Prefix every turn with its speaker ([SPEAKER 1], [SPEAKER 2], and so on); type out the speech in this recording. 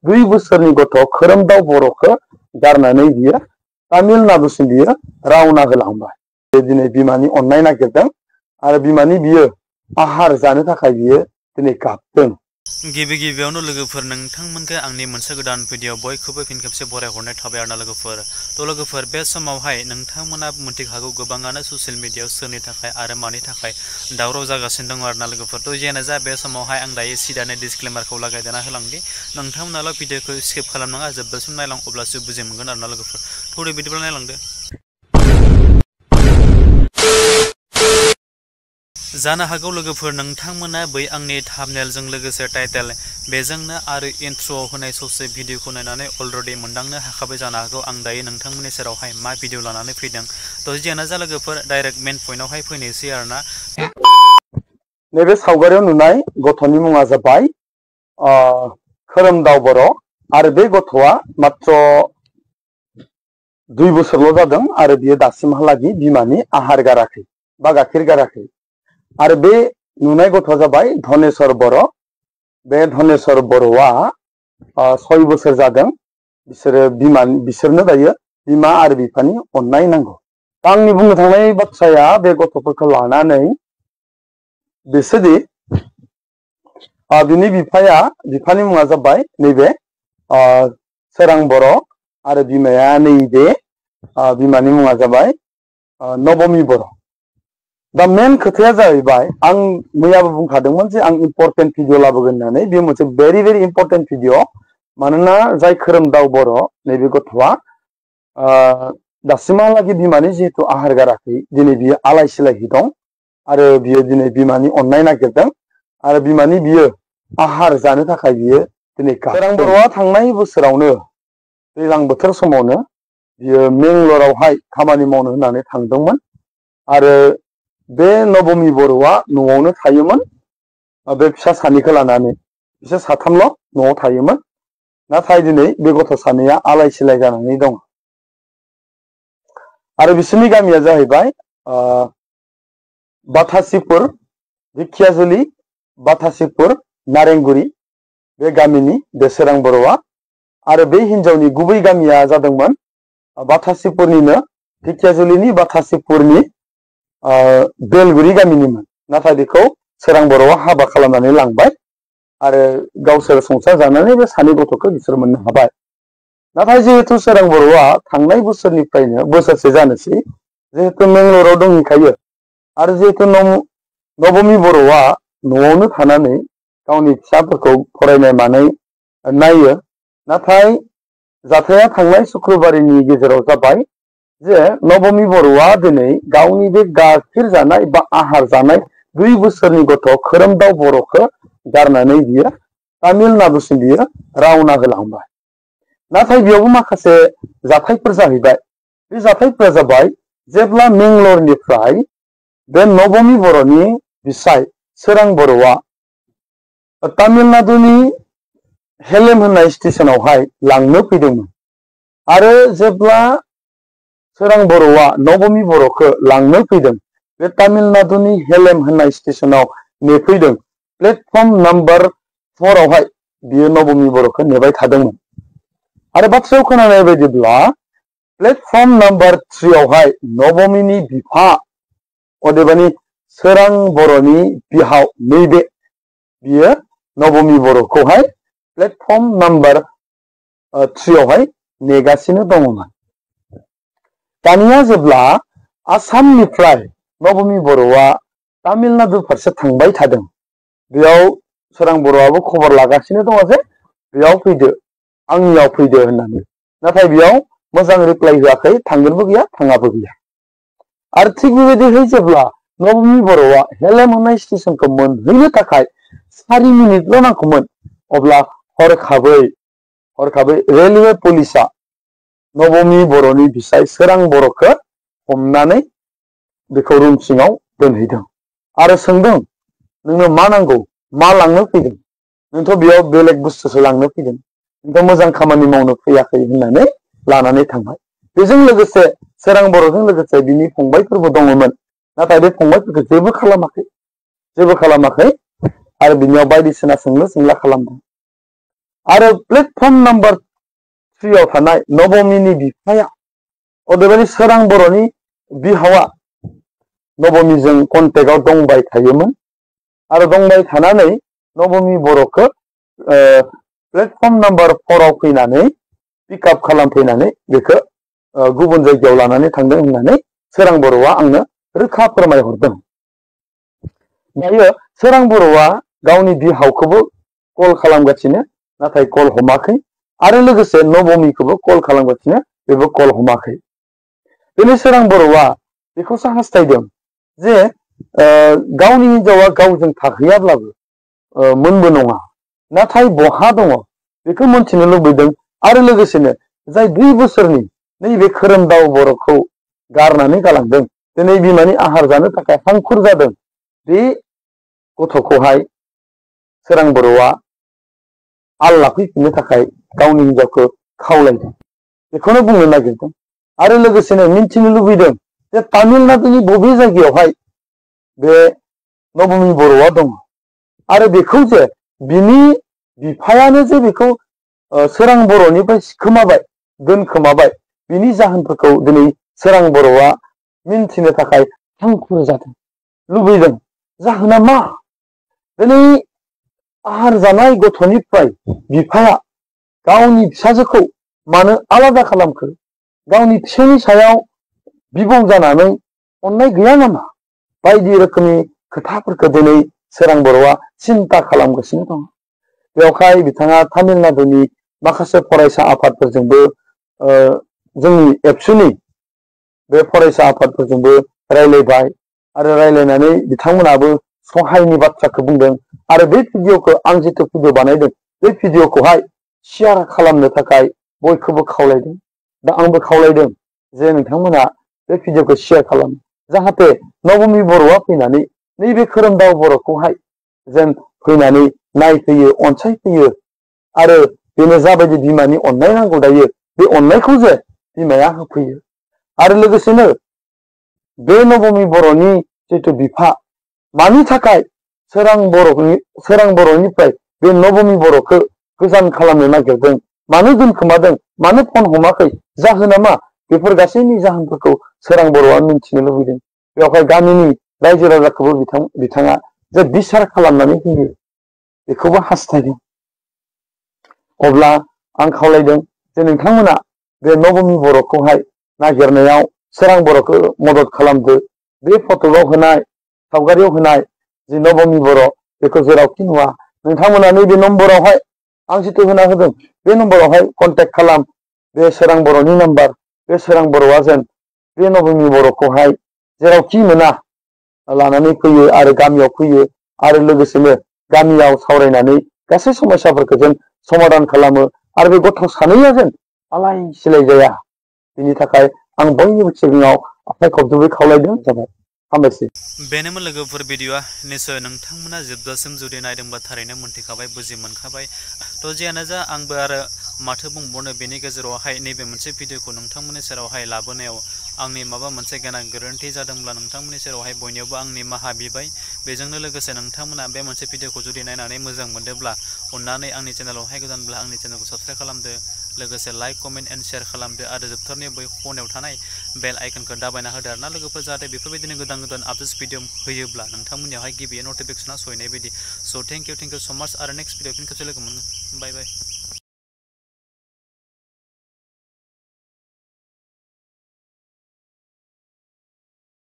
[SPEAKER 1] 2 बोसोरनि गथ' खोरोमदाव बर'खौ गारनानै बियो तामिलनाडुसिम बियो रावना होलांबाय। दिनै बिमानि अननाय नागिरदों आरो बिमानि बियो आहार जानो थाखाय बियो दिनै गाबदों।
[SPEAKER 2] गिबि गिबियावनो लोगोफोर नोंथांमोनखौ आंनि मोनसे गोदान भिडिअ बयखौबो फिन खेबसे बरायहरनाय थाबाय आरोना लोगोफोर बे समावहाय नोंथांमोना मिथिखागौ गोबाङानो ससियेल मिडियायाव सोरनि थाखाय आरो मानि थाखाय दावराव जागासिनो दङ आरोना लोगोफोर। थ' जियानो जा बे समावहाय आं दायो सिदानो डिसक्लेमारखौ लागायदेरना होलांदि नोंथांमोनाल' भिडिअखौ स्किप खालामनाङा, जोबजासिम नायलां अब्लासो बुजि मोनगोन आरोना लोगोफोर। थौदो बिदिब्ला नायलांदो। जानो हागौ लोगोफोर नोंथांमोना बै आंनि थाम्बनेलजों लोगोसे टाइटेल बेजोंनो आरो इन्ट्र'आव होनाय ससे भिडिअखौ नायनानै अलरेडि मोनदांनो हाखाबाय जानो हागौ आं दायो नोंथांमोननि सेरावहाय मा भिडिअ लानानै फैदों। थ' जियानो जा लोगोफोर डाइरेक्ट मेन पइन्टआवहाय फैनोसै आरोना।
[SPEAKER 1] नैबे सावगारियाव नुनाय गथ'नि मुङा जाबाय खोरोमदाव बर' आरो बे गथ'आ मात्र 2 बोसोरल' जादों आरो बियो दासिमहालागै बिमानि आहार गाराखै बा गाइखेर गाराखै। आरो बे नुनाय गथ'आ जाबाय धनेश्वर बर'। बे धनेश्वर बर'आ 6 बोसोर जादों। बिसोरनो दायो बिमा आरो बिफानि अननाय नांगौ। आंनि बुंनो थांनाय बाथ्राया बे गथ'फोरखौ लानानै बिसोरदि बिनि बिफानि मुङा जाबाय नैबे सोरां बर' आरो बिमाया नैबे बिमानि मुङा जाबाय नबमी बर'। दा मेन खोथाया जाहैबाय आं मैयाबो बुंखादोंमोन जे आं इम्पर्टेन्ट भिडिअ लाबोगोन होननानै। बे मोनसे भेरि भेरि इम्पर्टेन्ट भिडिअ। मानोना जाय खोरोमदाव बर' नैबे गथ'आ दासिमहालागै बिमानि जिहेतु आहार गाराखै दिनै बियो आलाय सिलाय दं आरो बियो दिनै बिमानि अननाय नागिरदों आरो बिमानि बियो आहार जानो थाखाय बियो दिनै सोरां बर'आ थांनाय बोसोरावनो दैज्लां बोथोर समावनो बियो मेंगलरावहाय खामानि मावनो होननानै थांदोंमोन आरो बे नबमी बर'आ न'आवनो थायोमोन। बे फिसा सानैखौ लानानै बिसोर साथामल' न'आव थायोमोन। नाथाय दिनै बे गथ' सानैया आलाय सिलाय जानानै दं आरो बिसोरनि गामिया जाहैबाय बाथासिपुर, धिखियाजुलि, बाथासिपुर, नारेंगुरि बे गामिनि बे सोरां बर'आ। आरो बे हिनजावनि गुबै गामिया जादोंमोन बाथासिपुरनिनो धिखियाजुलिनि बाथासिपुरनि बेलगुरि गामिनिमोन। नाथाय बेखौ सोरां बर'आ हाबा खालामनानै लांबाय आरो गावसोर संसार जानानै बे सानै गथ'खौ बिसोर मोननो हाबाय। नाथाय जिहेतु सोरां बर'आ थांनाय बोसोरनिफ्रायनो बोसोरसे जानोसै जिहेतु मेंगलराव दंहैखायो आरो जिहेतु नबमी बर'आ न'आवनो थानानै गावनि फिसाफोरखौ फरायनाय मानाय नायो। नाथाय जाथाया थांनाय शुक्रबारनि गेजेराव जाबाय जे नबमी बर'आ दिनै गावनि बे गाइखेर जानाय बा आहार जानाय 2 बोसोरनि गथ' खोरोमदाव बर'खौ गारनानै बियो तामिलनाडुसिम बियो रावना होलांबाय। नाथाय बेयावबो माखासे जाथायफोर जाहैबाय। बे जाथायफोरा जाबाय जेब्ला मेंगलरनिफ्राय बे नबमी बर'नि बिसाय सोरां बर'आ तामिलनाडुनि हेलेम होननाय स्टेशनावहाय लांनो फैदोंमोन आरो जेब्ला सोरां बर'आ नबमी बर'खौ लांनो फैदों बे तामिलनाडुनि हेलेम होननाय स्टेशनाव नेफैदों। प्लेटफर्म नाम्बार 4 आवहाय बियो नबमी बर'खौ नेबाय थादोंमोन आरो बाथ्रायाव खोनानाय बायदिब्ला प्लेटफर्म नाम्बार 3 आवहाय नबमीनि बिफा अदेबानि सोरां बर'नि बिहाव नैबे बियो नबमी बर'खौहाय प्लेटफर्म नाम्बार 3 आवहाय नेगासिनो दङमोन। दानिया जेब्ला आसामनिफ्राय नबमी बर'आ तामिलनाडु फारसे थांबाय थादों बेयाव सोरां बर'आबो खबर लागासिनो दङ जे बेयाव फैदो आंनियाव फैदो होननानै। नाथाय बेयाव मोजां रिप्लाइ होआखै, थांगोनबो गैया थाङाबो गैया। आरो थिग बेबायदिहै जेब्ला नबमी बर'आ हेलेम होननाय स्टेशनखौ मोनहैनो थाखाय 4 मिनिटल' नांगौमोन अब्ला हरखाबै रेलवे पुलिसा नबमी बर'नि बिसाय सोरां बर'खौ हमनानै बेखौ रुम सिङाव दोनहैदों आरो सोंदों नोंनो मा नांगौ, मा लांनो फैदों, नोंथ' बेयाव बेलेग बुस्थुसो लांनो फैदों, नोंथ' मोजां खामानि मावनो फैयाखै होननानै लानानै थांबाय। बेजों लोगोसे सोरां बर'जों लोगोसे बिनि फंबायफोरबो दङमोन। नाथाय बे फंबायफोरखौ जेबो खालामाखै आरो बिनियाव बायदिसिना सोंलु सोंला खालामदों आरो प्लेटफर्म नाम्बार 3 आव थानाय नबमीनि बिफाया अदेबानि सोरां बर'नि बिहावा नबमीजों कन्टेक्टआव दंबाय थायोमोन आरो दंबाय थानानै नबमी बर'खौ प्लेटफर्म नाम्बार 4 आव फैनानै पिकआप खालामफैनानै बेखौ गुबुन जायगायाव लानानै थांदों होननानै सोरां बर'आ आंनो रोखा फोरमायहरदों। दायो सोरां बर'आ गावनि बिहावखौबो कल खालामगासिनो नाथाय कल हमाखै आरो लोगोसे नबमीखौबो कल खालामगासिनो बेबो कल हमाखै। दिनै सोरां बर'आ बेखौसो हास्थायदों जे गावनि हिनजावा गावजों थाहैयाब्लाबो मोनबो नङा नाथाय बहा दङ बेखौ मोनथिनो लुबैदों आरो लोगोसेनो जाय 2 बोसोरनि नैबे खोरोमदाव बर'खौ गारनानै गालांदों दिनै बिमानि आहार जानो थाखाय हांखुर जादों बे गथ'खौहाय सोरां बर'आ आल लाफैफिननो थाखाय गावनि हिनजावखौ खावलायदों बेखौनो बुंनो नागिरदों आरो लोगोसेनो मिन्थिनो लुबैदों जे तामिलनाडुनि बबे जायगायावहाय बे नबमी बर'आ दङ आरो बेखौ जे बिनि बिफायानो जे बेखौ सोरां बर'निफ्राय सिखोमाबाय दोनखोमाबाय बिनि जाहोनफोरखौ दिनै सोरां बर'आ मिन्थिनो थाखाय हांखुर जादों लुबैदों जाहोना मा दिनै आहार जानाय गथ'निफ्राय बिफाया गावनि फिसाजोखौ मानो आलादा खालामखो गावनि फिसानि सायाव बिबं जानानै अननाय गैया नामा बायदि रोखोमनि खोथाफोरखौ दिनै सोरां बर'आ सिन्ता खालामगासिनो दं। बेवहाय बिथाङा तामिलनाडुनि माखासे फरायसा आफादफोरजोंबो जोंनि एबसुनि बे फरायसा आफादफोरजोंबो रायलायबाय आरो रायलायनानै बिथांमोनाबो सहायनि बाथ्राखौ बुंदों आरो बे भिडिअखौ आं जितु भिडिअ बानायदों बे भिडिअखौहाय शेयार खालामनो थाखाय बयखौबो खावलायदों। दा आंबो खावलायदों जे नोंथांमोना बे भिडिअखौ शेयार खालाम जाहाथे नबमी बर'आ फैनानै नैबे खोरोमदाव बर'खौहाय जेन फैनानै नायफैयो अनसायफैयो आरो बेनो जाबायदि बिमानि अननाय नांगौ दायो बे अननायखौ जे बिमाया होफैयो आरो लोगोसेनो बे नबमी बर'नि जितु बिफा मानि थाखाय सोरां बर'निफ्राय बे नबमी बर'खौ गोजान खालामनो नागिरदों मानो दोनखोमादों मानो फन हमाखै जाहोना मा बेफोर गासैनि जाहोनफोरखौ सोरां बर'आ मिन्थिनो लुबैदों। बेवहाय गामिनि रायजो राजाखौबो बिथाङा जे बिसार खालामनानै होयो बेखौबो हास्थायदों। अब्ला आं खावलायदों जे नोंथांमोना बे नबमी बर'खौहाय नागिरनायाव सोरां बर'खौ मदद खालामदो बे फट'आव होनाय सावगारियाव होनाय जि नबमी बर' बेखौ जेरावखि नुवा नोंथांमोना नैबे नम्बरावहाय आं जितु होना होदों बे नम्बरावहाय कन्टेक्ट खालाम बे सोरां बर'नि नाम्बार बे सोरां बर'आ जेन बे नबमी बर'खौहाय जेरावखि मोना लानानै फैयो आरो गामियाव फैयो आरो लोगोसेनो गामियाव सावरायनानै गासै समस्याफोरखौ जेन समाधान खालामो आरो बे गथ' सानैया जेन आलाय सिलाय जाया बिनि थाखाय आं बयनिबो सिगाङाव आखाइ खबजबै खावलायदों जाबाय हामबायसै।
[SPEAKER 2] बेनोमोन लोगोफोर भिडिअआ निस्सय नोंथांमोना जोबजासिम जुदि नायदोंबा थारैनो मोनथिखाबाय बुजि मोनखाबाय थ' जियानो जा आंबो आरो माथो बुंबावनो बेनि गेजेरावहाय नैबे मोनसे भिडिअखौ नोंथांमोननि सेरावहाय लाबोनायाव आंनि माबा मोनसे गोरोन्थि जादोंब्ला नोंथांमोननि सेरावहाय बयनियावबो आंनि निमाहा बिबाय। बेजोंनो लोगोसे नोंथांमोना बे मोनसे भिडिअखौ जुदि नायनानै मोजां मोनदोंब्ला अननानै आंनि चेनेलावहाय गोदानब्ला आंनि चेनेलखौ साबस्क्राइब खालामदो लोगोसे लाइक कमेन्ट एन्ड शेयार खालामदो आरो जोबथारनि बै खनायाव थानाय बेल आइकनखौ दाबायना होदो आरोना लोगोफोर जाहाथे बेफोरबायदिनो गोदान गोदान आपडेट्स भिडिअ होयोब्ला नोंथांमोननियावहाय गिबियै नटिफिकेसना सहैनाय बायदि। स' थेंक इउ सो माच आरो नेक्स्ट भिडिअ फिन खेबसे लोगो मोनगोन बाय बाय।